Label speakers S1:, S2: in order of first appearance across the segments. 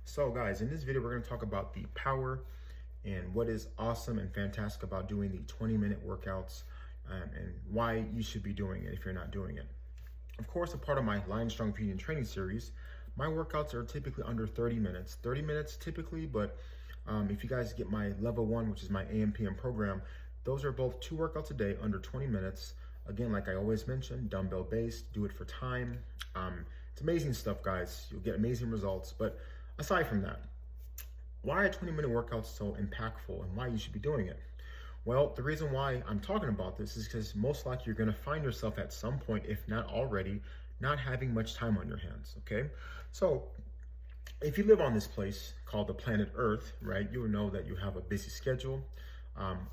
S1: So guys, in this video, we're going to talk about the power and what is awesome and fantastic about doing the 20-minute workouts, and why you should be doing it if you're not doing it. Of course, a part of my Lion Strong Feeding and Training series, my workouts are typically under 30 minutes. 30 minutes typically, but if you guys get my level 1, which is my AM/PM program, those are both 2 workouts a day under 20 minutes. Again, like I always mention, dumbbell based, do it for time. It's amazing stuff, guys. You'll get amazing results. But aside from that, why are 20-minute workouts so impactful and why you should be doing it? Well, the reason why I'm talking about this is because most likely you're going to find yourself at some point, if not already, not having much time on your hands, okay? So if you live on this place called the planet Earth, right, you will know that you have a busy schedule.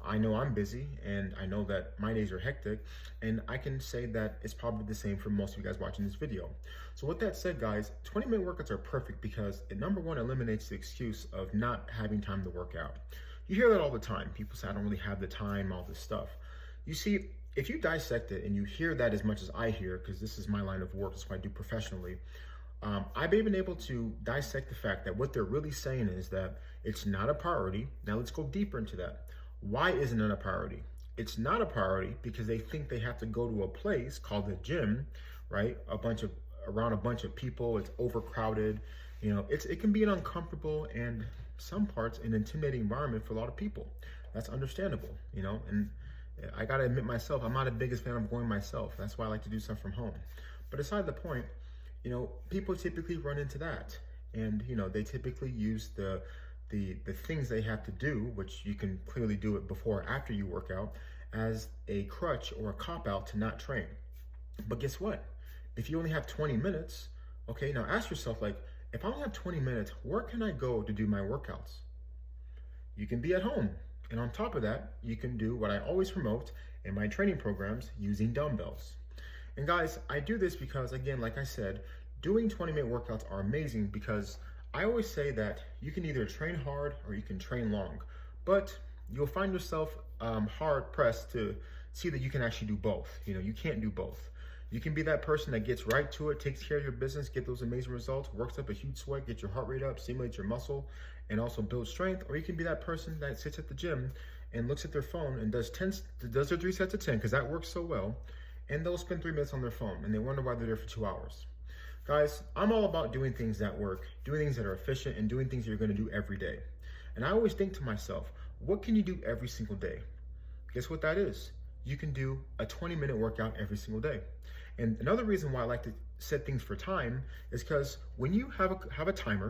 S1: I know I'm busy, and I know that my days are hectic, and I can say that it's probably the same for most of you guys watching this video. So with that said, guys, 20-minute workouts are perfect because it, number one, eliminates the excuse of not having time to work out. You hear that all the time. People say, I don't really have the time, all this stuff. You see, if you dissect it and you hear that as much as I hear, because this is my line of work, that's what I do professionally, I've been able to dissect the fact that what they're really saying is that it's not a priority. Now let's go deeper into that. Why isn't it a priority? It's not a priority because they think they have to go to a place called the gym, right? Around a bunch of people. It's overcrowded. You know, it can be an uncomfortable and some parts an intimidating environment for a lot of people. That's understandable, you know. And I gotta admit myself, I'm not the biggest fan of going myself. That's why I like to do stuff from home. But aside the point, you know, people typically run into that, and you know, they typically use the things they have to do, which you can clearly do it before or after you work out, as a crutch or a cop-out to not train. But guess what? If you only have 20 minutes, okay, now ask yourself, like, if I only have 20 minutes, where can I go to do my workouts? You can be at home. And on top of that, you can do what I always promote in my training programs, using dumbbells. And guys, I do this because, again, like I said, doing 20-minute workouts are amazing because I always say that you can either train hard or you can train long, but you'll find yourself hard pressed to see that you can actually do both. You know, you can't do both. You can be that person that gets right to it, takes care of your business, get those amazing results, works up a huge sweat, get your heart rate up, stimulates your muscle, and also builds strength. Or you can be that person that sits at the gym and looks at their phone and does their 3 sets of 10, because that works so well, and they'll spend 3 minutes on their phone and they wonder why they're there for 2 hours. Guys, I'm all about doing things that work, doing things that are efficient, and doing things you're going to do every day. And I always think to myself, what can you do every single day? Guess what that is? You can do a 20-minute workout every single day. And another reason why I like to set things for time is because when you have a timer,